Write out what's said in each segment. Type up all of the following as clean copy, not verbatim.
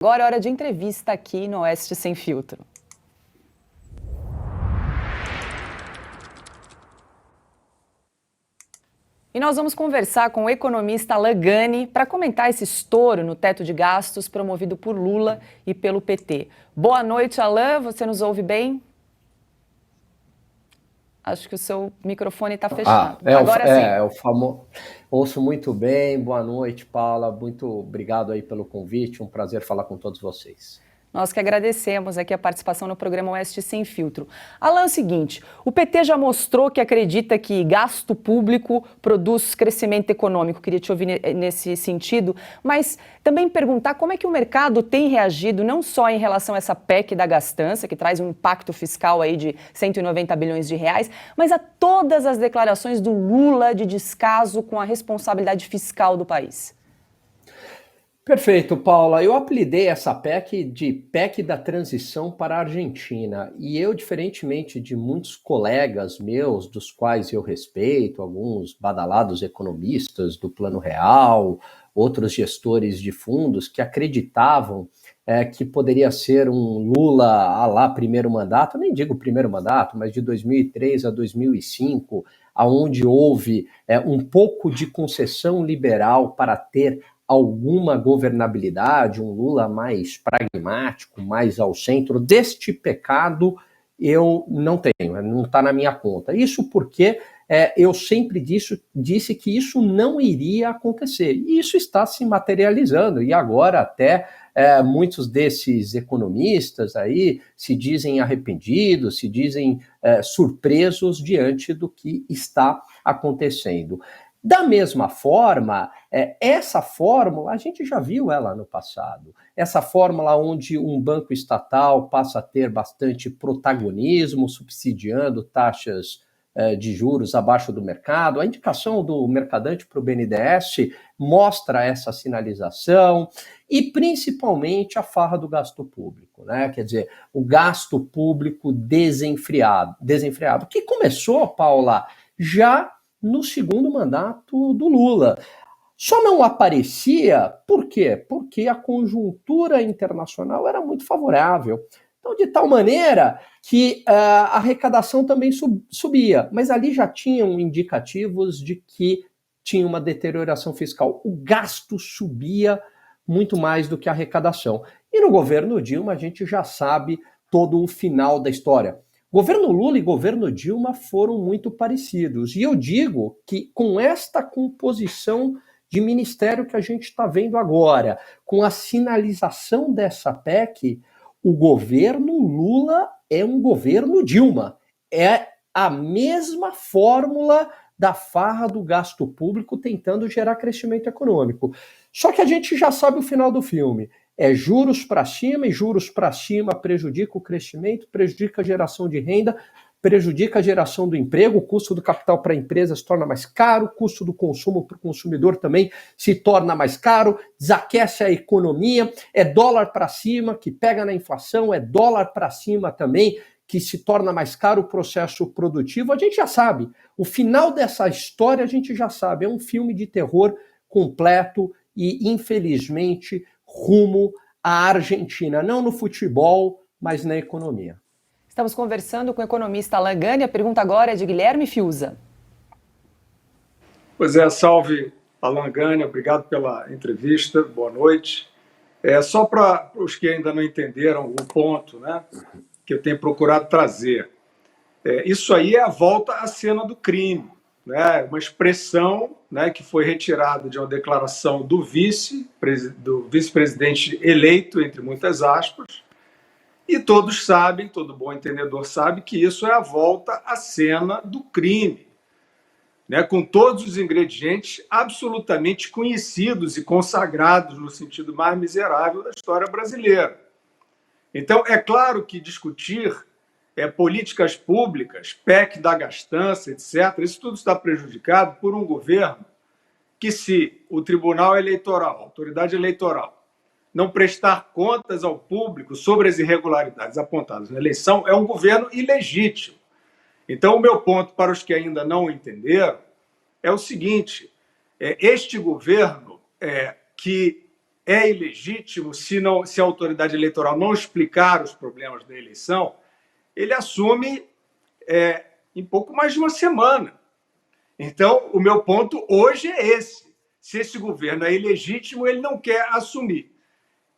Agora é hora de entrevista aqui no Oeste Sem Filtro. E nós vamos conversar com o economista Alan Gani para comentar esse estouro no teto de gastos promovido por Lula e pelo PT. Boa noite, Alan. Você nos ouve bem? Acho que o seu microfone está fechado. Agora sim. É o famoso. Ouço muito bem. Boa noite, Paula. Muito obrigado aí pelo convite. Um prazer falar com todos vocês. Nós que agradecemos aqui a participação no programa Oeste Sem Filtro. Alan, é o seguinte, o PT já mostrou que acredita que gasto público produz crescimento econômico. Queria te ouvir nesse sentido, mas também perguntar como é que o mercado tem reagido, não só em relação a essa PEC da gastança, que traz um impacto fiscal aí de 190 bilhões de reais, mas a todas as declarações do Lula de descaso com a responsabilidade fiscal do país. Perfeito, Paula. Eu apelidei essa PEC de PEC da transição para a Argentina. E eu, diferentemente de muitos colegas meus, dos quais eu respeito, alguns badalados economistas do Plano Real, outros gestores de fundos que acreditavam que poderia ser um Lula lá primeiro mandato, nem digo primeiro mandato, mas de 2003 a 2005, aonde houve um pouco de concessão liberal para ter alguma governabilidade, um Lula mais pragmático, mais ao centro. Deste pecado eu não tenho, não está na minha conta. Isso porque eu sempre disse que isso não iria acontecer. E isso está se materializando. E agora até muitos desses economistas aí se dizem arrependidos, se dizem surpresos diante do que está acontecendo. Da mesma forma, essa fórmula, a gente já viu ela no passado. Essa fórmula onde um banco estatal passa a ter bastante protagonismo, subsidiando taxas de juros abaixo do mercado. A indicação do mercadante para o BNDES mostra essa sinalização e, principalmente, a farra do gasto público, né? Quer dizer, o gasto público desenfreado, que começou, Paula, já no segundo mandato do Lula. Só não aparecia, por quê? Porque a conjuntura internacional era muito favorável. Então, de tal maneira que a arrecadação também subia, mas ali já tinham indicativos de que tinha uma deterioração fiscal. O gasto subia muito mais do que a arrecadação. E no governo Dilma a gente já sabe todo o final da história. Governo Lula e governo Dilma foram muito parecidos. E eu digo que com esta composição de ministério que a gente está vendo agora, com a sinalização dessa PEC, o governo Lula é um governo Dilma. É a mesma fórmula da farra do gasto público tentando gerar crescimento econômico. Só que a gente já sabe o final do filme. É juros para cima, e juros para cima prejudica o crescimento, prejudica a geração de renda, prejudica a geração do emprego, o custo do capital para a empresa se torna mais caro, o custo do consumo para o consumidor também se torna mais caro, desaquece a economia, é dólar para cima que pega na inflação, é dólar para cima também que se torna mais caro o processo produtivo. A gente já sabe, o final dessa história a gente já sabe, é um filme de terror completo e, infelizmente, rumo à Argentina, não no futebol, mas na economia. Estamos conversando com o economista Alan Gani. A pergunta agora é de Guilherme Fiuza. Pois é, salve Alan Gani, obrigado pela entrevista, boa noite. Só para os que ainda não entenderam o ponto, né, que eu tenho procurado trazer. Isso aí é a volta à cena do crime, né, uma expressão, né, que foi retirada de uma declaração do vice-presidente eleito, entre muitas aspas, e todos sabem, todo bom entendedor sabe, que isso é a volta à cena do crime, né, com todos os ingredientes absolutamente conhecidos e consagrados no sentido mais miserável da história brasileira. Então, é claro que discutir políticas públicas, PEC da gastança, etc., isso tudo está prejudicado por um governo que, se o Tribunal Eleitoral, a autoridade eleitoral, não prestar contas ao público sobre as irregularidades apontadas na eleição, é um governo ilegítimo. Então, o meu ponto para os que ainda não entenderam é o seguinte: este governo que é ilegítimo se a autoridade eleitoral não explicar os problemas da eleição, ele assume em pouco mais de uma semana. Então, o meu ponto hoje é esse. Se esse governo é ilegítimo, ele não quer assumir.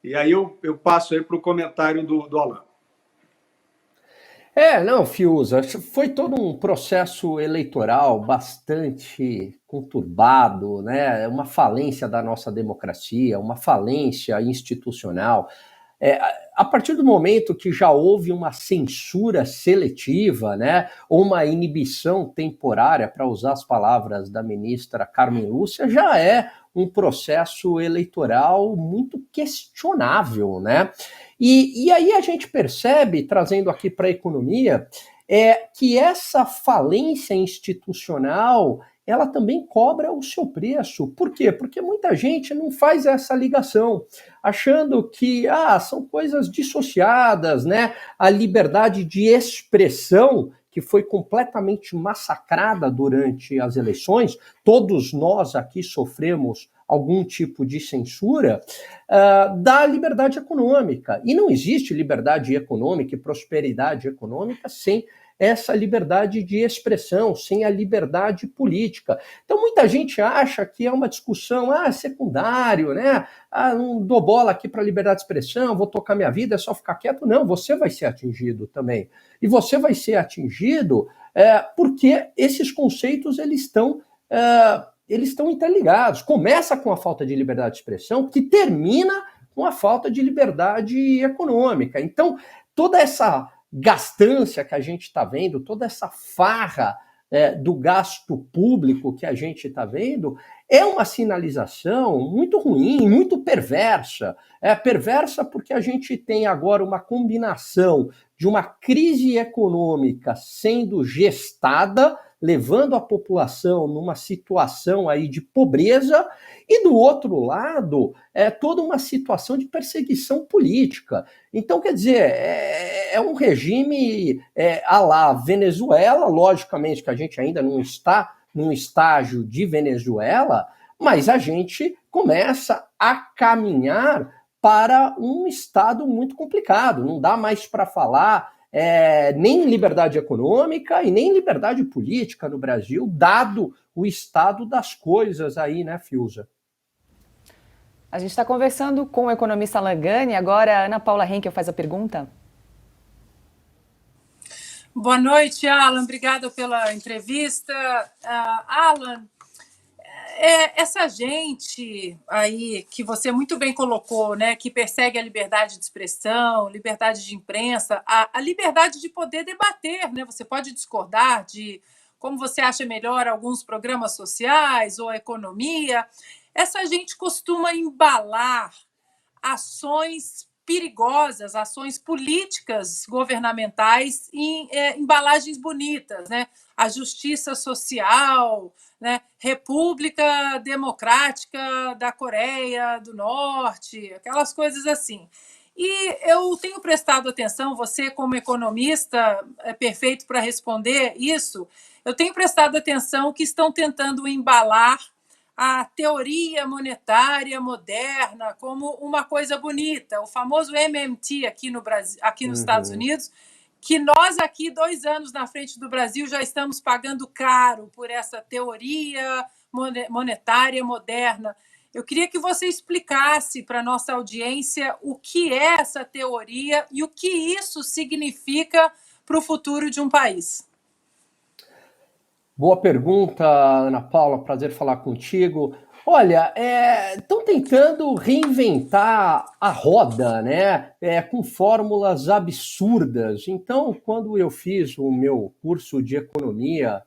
E aí eu passo aí para o comentário do Alan. Não, Fiuza, foi todo um processo eleitoral bastante conturbado, né? Uma falência da nossa democracia, uma falência institucional. A partir do momento que já houve uma censura seletiva, né, ou uma inibição temporária, para usar as palavras da ministra Carmen Lúcia, já é um processo eleitoral muito questionável, né? E aí a gente percebe, trazendo aqui para a economia, que essa falência institucional ela também cobra o seu preço. Por quê? Porque muita gente não faz essa ligação, achando que são coisas dissociadas, né? A liberdade de expressão, que foi completamente massacrada durante as eleições, todos nós aqui sofremos algum tipo de censura, da liberdade econômica. E não existe liberdade econômica e prosperidade econômica sem essa liberdade de expressão, sem a liberdade política. Então, muita gente acha que é uma discussão secundário, né? Não dou bola aqui para a liberdade de expressão, vou tocar minha vida, é só ficar quieto. Não, você vai ser atingido também. E você vai ser atingido porque esses conceitos eles estão interligados. Começa com a falta de liberdade de expressão, que termina com a falta de liberdade econômica. Então, toda essa gastância que a gente está vendo, toda essa farra do gasto público que a gente está vendo, é uma sinalização muito ruim, muito perversa. É perversa porque a gente tem agora uma combinação de uma crise econômica sendo gestada, levando a população numa situação aí de pobreza, e do outro lado, toda uma situação de perseguição política. Então, quer dizer, é um regime à la Venezuela, logicamente que a gente ainda não está num estágio de Venezuela, mas a gente começa a caminhar para um estado muito complicado. Não dá mais para falar nem liberdade econômica e nem liberdade política no Brasil, dado o estado das coisas aí, né, Fiuza? A gente está conversando com o economista Alan Gani, agora a Ana Paula Henkel faz a pergunta. Boa noite, Alan, obrigada pela entrevista. Alan, essa gente aí que você muito bem colocou, né, que persegue a liberdade de expressão, liberdade de imprensa, a liberdade de poder debater, né? Você pode discordar de como você acha melhor alguns programas sociais ou a economia. Essa gente costuma embalar ações perigosas, ações políticas governamentais em embalagens bonitas, né? A justiça social, né? República Democrática da Coreia do Norte, aquelas coisas assim. E eu tenho prestado atenção, você como economista é perfeito para responder isso, eu tenho prestado atenção que estão tentando embalar a teoria monetária moderna como uma coisa bonita, o famoso MMT aqui no Brasil, aqui nos Estados Unidos, que nós aqui 2 anos na frente do Brasil já estamos pagando caro por essa teoria monetária moderna. Eu queria que você explicasse para a nossa audiência o que é essa teoria e o que isso significa para o futuro de um país. Boa pergunta, Ana Paula, prazer falar contigo. Olha, estão tentando reinventar a roda, né? Com fórmulas absurdas. Então, quando eu fiz o meu curso de economia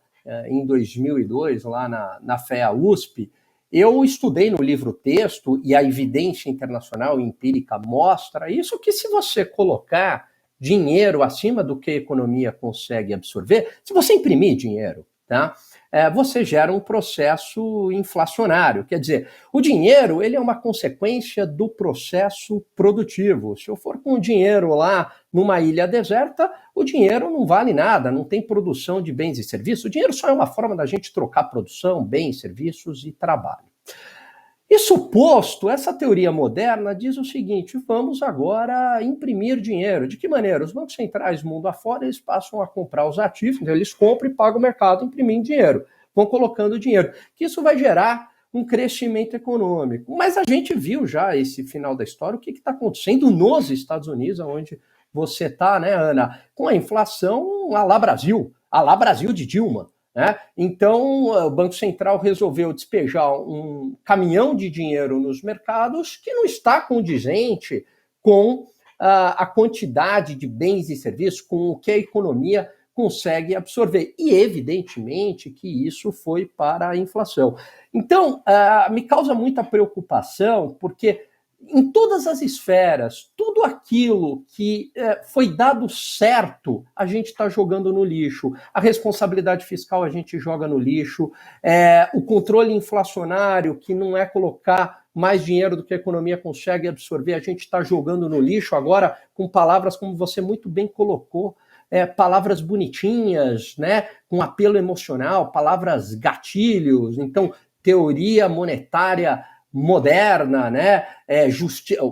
em 2002, lá na FEA USP, eu estudei no livro-texto, e a evidência internacional e empírica mostra isso, que se você colocar dinheiro acima do que a economia consegue absorver, se você imprimir dinheiro, tá? Você gera um processo inflacionário. Quer dizer, o dinheiro ele é uma consequência do processo produtivo. Se eu for com o dinheiro lá numa ilha deserta, o dinheiro não vale nada, não tem produção de bens e serviços. O dinheiro só é uma forma da gente trocar produção, bens, serviços e trabalho. Isso posto, essa teoria moderna diz o seguinte: vamos agora imprimir dinheiro. De que maneira? Os bancos centrais mundo afora, eles passam a comprar os ativos, então eles compram e pagam o mercado imprimindo dinheiro, vão colocando dinheiro, que isso vai gerar um crescimento econômico. Mas a gente viu já esse final da história, o que está acontecendo nos Estados Unidos, onde você está, né, Ana, com a inflação à lá Brasil de Dilma. Né? Então, o Banco Central resolveu despejar um caminhão de dinheiro nos mercados que não está condizente com a quantidade de bens e serviços, com o que a economia consegue absorver. E, evidentemente, que isso foi para a inflação. Então, me causa muita preocupação, porque em todas as esferas, tudo aquilo que foi dado certo, a gente está jogando no lixo. A responsabilidade fiscal a gente joga no lixo. O controle inflacionário, que não é colocar mais dinheiro do que a economia consegue absorver, a gente está jogando no lixo agora com palavras como você muito bem colocou, palavras bonitinhas, né, com apelo emocional, palavras gatilhos. Então, teoria monetária moderna, né?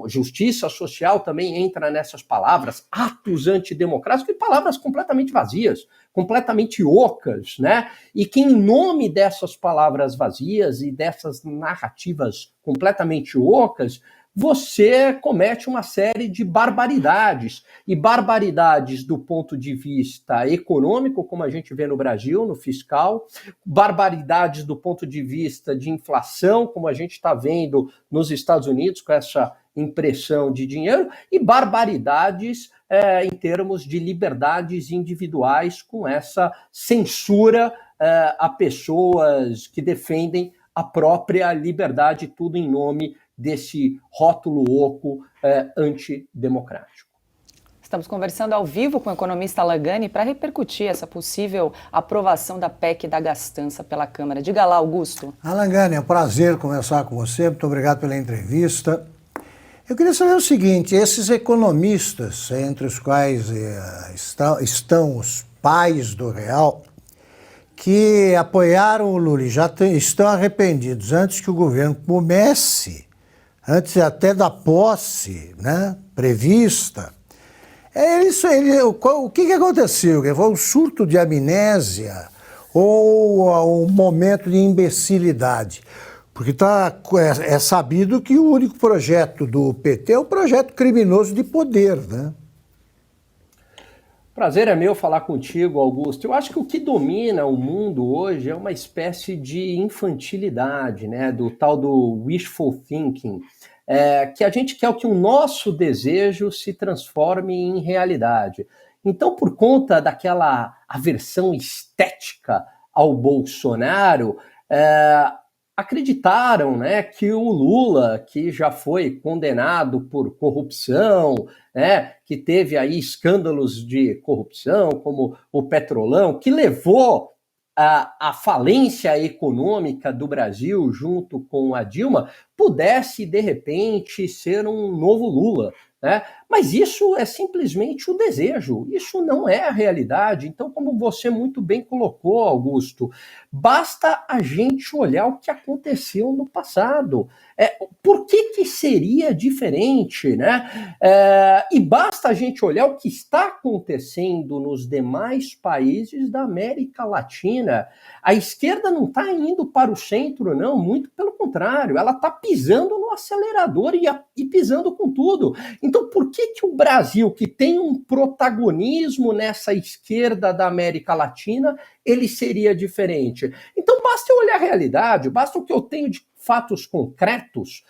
Justiça social também entra nessas palavras, atos antidemocráticos e palavras completamente vazias, completamente ocas, né? E que em nome dessas palavras vazias e dessas narrativas completamente ocas, você comete uma série de barbaridades, e barbaridades do ponto de vista econômico, como a gente vê no Brasil, no fiscal, barbaridades do ponto de vista de inflação, como a gente está vendo nos Estados Unidos, com essa impressão de dinheiro, e barbaridades em termos de liberdades individuais, com essa censura a pessoas que defendem a própria liberdade, tudo em nome desse rótulo oco antidemocrático. Estamos conversando ao vivo com o economista Lagani para repercutir essa possível aprovação da PEC da gastança pela Câmara. Diga lá, Augusto. Lagani, é um prazer conversar com você, muito obrigado pela entrevista. Eu queria saber o seguinte: esses economistas, entre os quais estão os pais do real, que apoiaram o Lula e já estão arrependidos antes que o governo comece, antes até da posse, né, prevista. O que aconteceu? Foi um surto de amnésia ou um momento de imbecilidade? Porque é sabido que o único projeto do PT é o projeto criminoso de poder, né? Prazer é meu falar contigo, Augusto. Eu acho que o que domina o mundo hoje é uma espécie de infantilidade, né? Do tal do wishful thinking, que a gente quer que o nosso desejo se transforme em realidade. Então, por conta daquela aversão estética ao Bolsonaro, acreditaram, né, que o Lula, que já foi condenado por corrupção, né, que teve aí escândalos de corrupção, como o Petrolão, que levou à falência econômica do Brasil junto com a Dilma, pudesse, de repente, ser um novo Lula. Né? Mas isso é simplesmente o desejo, isso não é a realidade. Então, como você muito bem colocou, Augusto, basta a gente olhar o que aconteceu no passado. Por que seria diferente? Né? E basta a gente olhar o que está acontecendo nos demais países da América Latina. A esquerda não está indo para o centro, não, muito pelo contrário, ela está pisando no acelerador e pisando com tudo. Então, por que o Brasil, que tem um protagonismo nessa esquerda da América Latina, ele seria diferente? Então, basta eu olhar a realidade, basta o que eu tenho de fatos concretos.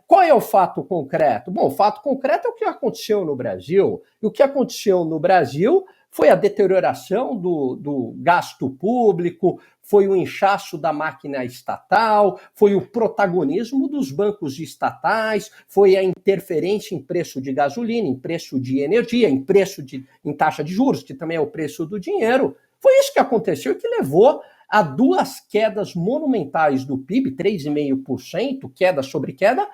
Qual é o fato concreto? Bom, o fato concreto é o que aconteceu no Brasil. E o que aconteceu no Brasil foi a deterioração do gasto público, foi o inchaço da máquina estatal, foi o protagonismo dos bancos estatais, foi a interferência em preço de gasolina, em preço de energia, em taxa de juros, que também é o preço do dinheiro. Foi isso que aconteceu e que levou a 2 quedas monumentais do PIB, 3,5%, queda sobre queda,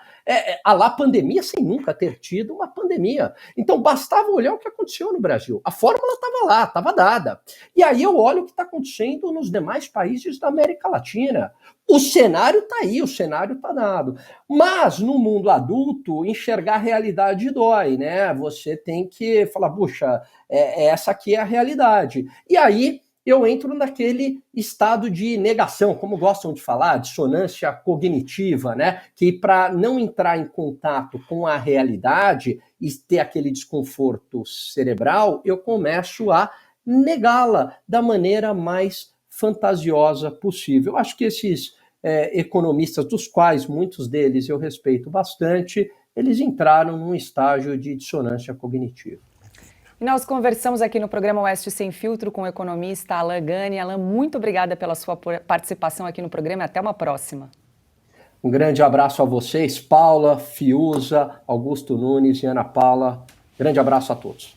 a lá pandemia sem nunca ter tido uma pandemia. Então bastava olhar o que aconteceu no Brasil. A fórmula estava lá, estava dada. E aí eu olho o que está acontecendo nos demais países da América Latina. O cenário está aí, o cenário está dado. Mas no mundo adulto, enxergar a realidade dói, né? Você tem que falar, puxa, essa aqui é a realidade. E aí eu entro naquele estado de negação, como gostam de falar, dissonância cognitiva, né? Que para não entrar em contato com a realidade e ter aquele desconforto cerebral, eu começo a negá-la da maneira mais fantasiosa possível. Eu acho que esses economistas, dos quais muitos deles eu respeito bastante, eles entraram num estágio de dissonância cognitiva. E nós conversamos aqui no programa Oeste Sem Filtro com o economista Alan Gani. Alan, muito obrigada pela sua participação aqui no programa e até uma próxima. Um grande abraço a vocês, Paula, Fiuza, Augusto Nunes e Ana Paula. Grande abraço a todos.